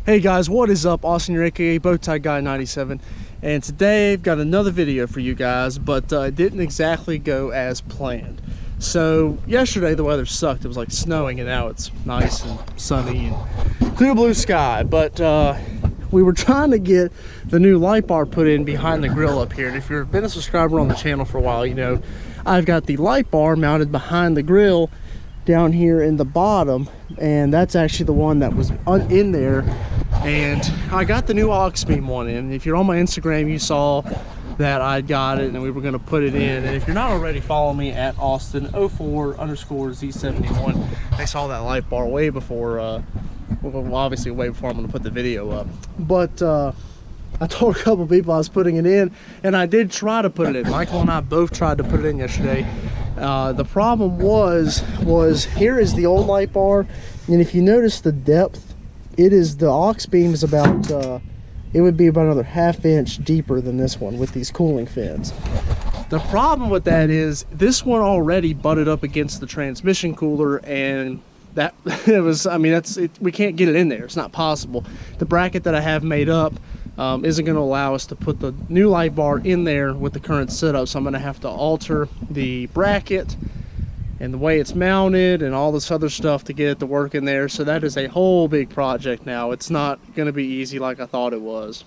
Hey guys, what is up? Austin, your aka Bowtie Guy 97, and today I've got another video for you guys, but it didn't exactly go as planned. So yesterday the weather sucked. It was like snowing, and now it's nice and sunny and clear blue sky. But we were trying to get the new light bar put in behind the grill up here. And if you've been a subscriber on the channel for a while, you know I've got the light bar mounted behind the grill down here in the bottom, and that's actually the one that was in there. And I got the new aux beam one in. If you're on my Instagram, you saw that I got it and we were going to put it in. And if you're not already, follow me at Austin04_Z71. They saw that light bar way before, well, obviously way before I'm going to put the video up. But I told a couple people I was putting it in, and I did try to put it in. Micheal and I both tried to put it in yesterday. The problem was here is the old light bar, and if you notice the depth, it is, the aux beam is about it would be about another ½ inch deeper than this one with these cooling fins. The problem with that is this one already butted up against the transmission cooler, and that it was, I mean, that's it, we can't get it in there. It's not possible. The bracket that I have made up isn't going to allow us to put the new light bar in there with the current setup, so I'm going to have to alter the bracket and the way it's mounted and all this other stuff to get it to work in there. So that is a whole big project now. It's not going to be easy like I thought it was.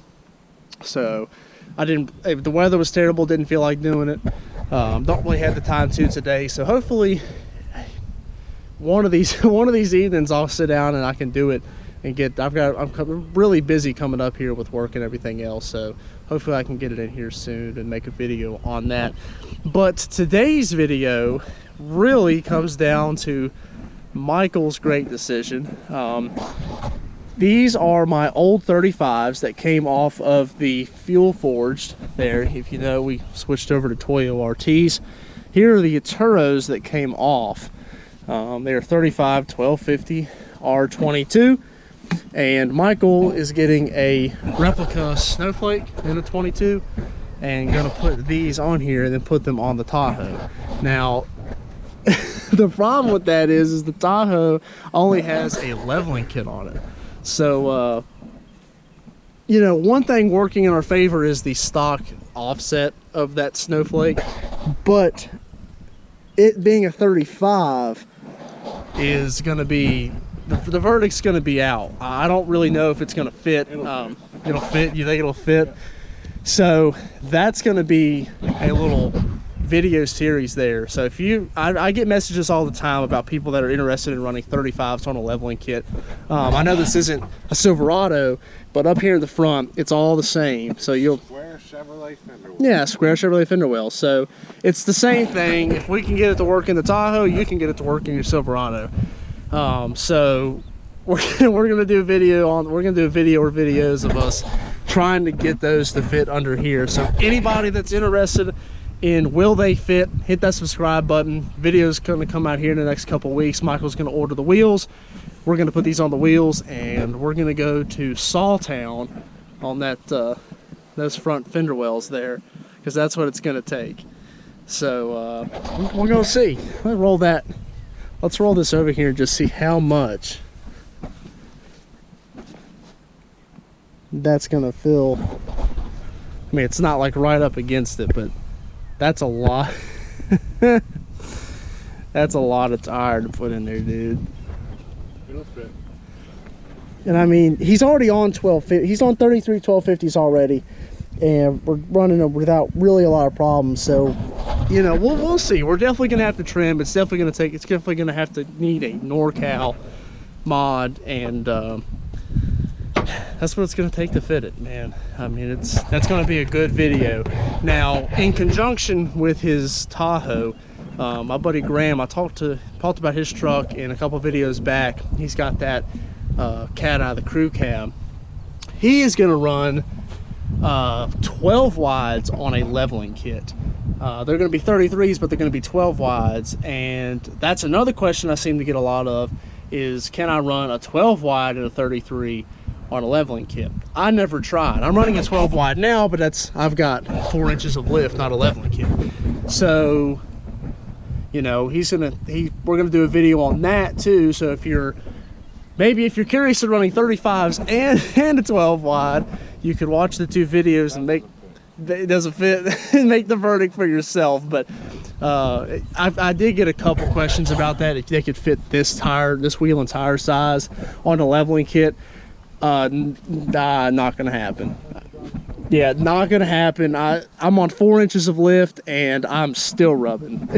So I didn't, if the weather was terrible, didn't feel like doing it. Don't really have the time to today, so hopefully one of these evenings I'll sit down and I can do it and get, I'm really busy coming up here with work and everything else, so hopefully I can get it in here soon and make a video on that. But today's video really comes down to Micheal's great decision. These are my old 35s that came off of the fuel forged there. If you know, we switched over to Toyo RTs. Here are the Turos that came off. They're 35 1250 R22, and Micheal is getting a replica Snowflake in a 22 and gonna put these on here and then put them on the Tahoe. Now the problem with that is the Tahoe only has a leveling kit on it. So you know, one thing working in our favor is the stock offset of that Snowflake, but it being a 35 is going to be, the verdict's going to be out. I don't really know if it's going to fit. It'll fit. You think it'll fit? So that's going to be a little video series there. So if you, I get messages all the time about people that are interested in running 35s on a leveling kit. I know this isn't a Silverado, but up here in the front, it's all the same. So you'll, square Chevrolet fender wheel. Yeah, square Chevrolet fender well. So it's the same thing. If we can get it to work in the Tahoe, you can get it to work in your Silverado. So we're gonna do a video on, we're gonna do a video or videos of us trying to get those to fit under here. So anybody that's interested in will they fit, hit that subscribe button. Video's gonna come out here in the next couple weeks. Micheal's gonna order the wheels. We're gonna put these on the wheels, and we're gonna go to Sawtown on that those front fender wells there, because that's what it's gonna take. So we're gonna see. Let's roll that. Let's roll this over here and just see how much that's gonna fill. I mean, it's not like right up against it, but that's a lot. That's a lot of tire to put in there, dude. It'll fit. And I mean, he's already on 1250. He's on 33 1250s already, and we're running them without really a lot of problems. So, you know, we'll see. We're definitely gonna have to trim. It's definitely gonna take. It's definitely gonna have to need a NorCal mod, and that's what it's gonna take to fit it, man. I mean, that's gonna be a good video. Now, in conjunction with his Tahoe, my buddy Graham, I talked about his truck in a couple videos back. He's got that cat out of the crew cab. He is gonna run 12 wides on a leveling kit. They're gonna be 33s, but they're gonna be 12 wides, and that's another question I seem to get a lot of, is can I run a 12 wide and a 33 on a leveling kit? I never tried. I'm running a 12 wide now, but I've got 4 inches of lift, not a leveling kit. So, you know, we're gonna do a video on that too. So if you're maybe if you're curious of running 35s and a 12 wide, you could watch the 2 videos and make it doesn't fit and make the verdict for yourself. But I did get a couple questions about that, if they could fit this wheel and tire size on a leveling kit. Nah, not gonna happen. Yeah, not gonna happen. I'm on 4 inches of lift and I'm still rubbing.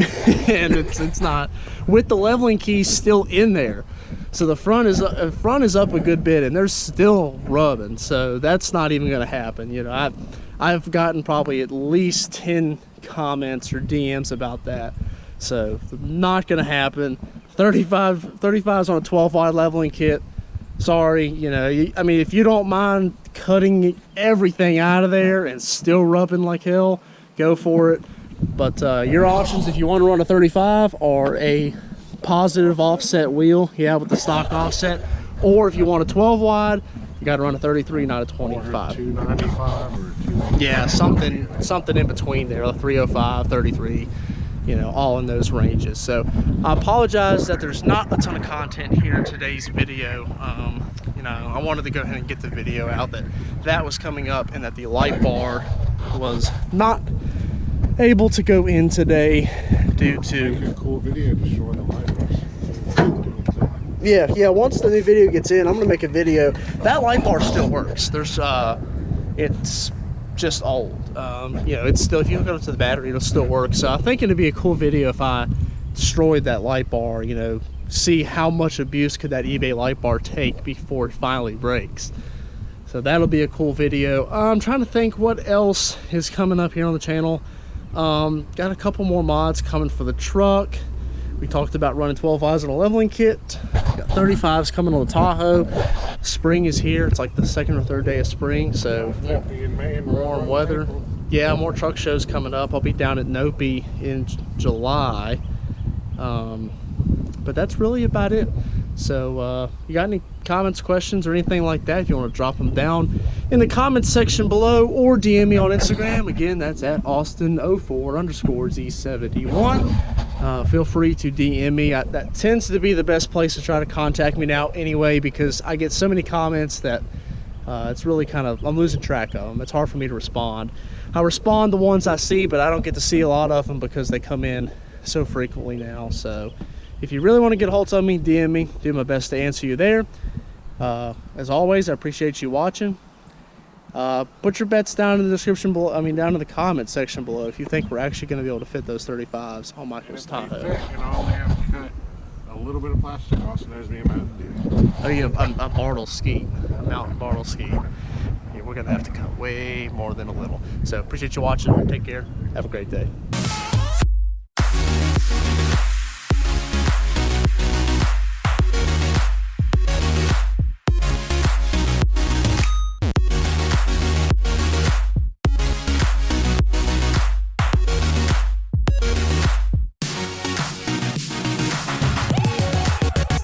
And it's not, with the leveling keys still in there. So the front is up a good bit and they're still rubbing. So that's not even gonna happen. You know, I've gotten probably at least 10 comments or DMs about that. So not gonna happen. 35s on a 12 wide leveling kit. Sorry, you know, I mean, if you don't mind cutting everything out of there and still rubbing like hell, go for it. But your options, if you want to run a 35, are a positive offset wheel, yeah, with the stock offset, or if you want a 12 wide, you got to run a 33, not a 25. 295 or 295. Yeah, something in between there, a 305, 33. You know, all in those ranges. So I apologize that there's not a ton of content here in today's video. You know, I wanted to go ahead and get the video out that was coming up and that the light bar was not able to go in today due to Make a cool video to show the light bars. yeah, once the new video gets in, I'm gonna make a video. That light bar still works. There's it's just old. You know, it's still, if you hook it up to the battery, it'll still work. So I think it'd be a cool video if I destroyed that light bar, you know, see how much abuse could that eBay light bar take before it finally breaks. So that'll be a cool video. I'm trying to think what else is coming up here on the channel. Got a couple more mods coming for the truck. We talked about running 12 eyes on a leveling kit. Got 35s coming on the Tahoe. Spring is here. It's like the 2nd or 3rd day of spring, so warm weather. Yeah, more truck shows coming up. I'll be down at Nopi in July. But that's really about it. So you got any comments, questions, or anything like that, if you want to drop them down in the comments section below, or DM me on Instagram. Again, that's at Austin04_Z71. Feel free to DM me. That tends to be the best place to try to contact me now anyway, because I get so many comments that it's really kind of, I'm losing track of them. It's hard for me to respond. I respond the ones I see, but I don't get to see a lot of them because they come in so frequently now. So if you really want to get a hold of me, DM me. Do my best to answer you there. As always, I appreciate you watching. Put your bets down in the description below, down in the comment section below, if you think we're actually going to be able to fit those 35s on Micheal's Tahoe. You know, only have to cut a little bit of plastic off, so there's me a Mountain Dew. Oh yeah, a Bartle ski, a mountain Bartle ski. Yeah, we're going to have to cut way more than a little. So appreciate you watching. Take care. Have a great day.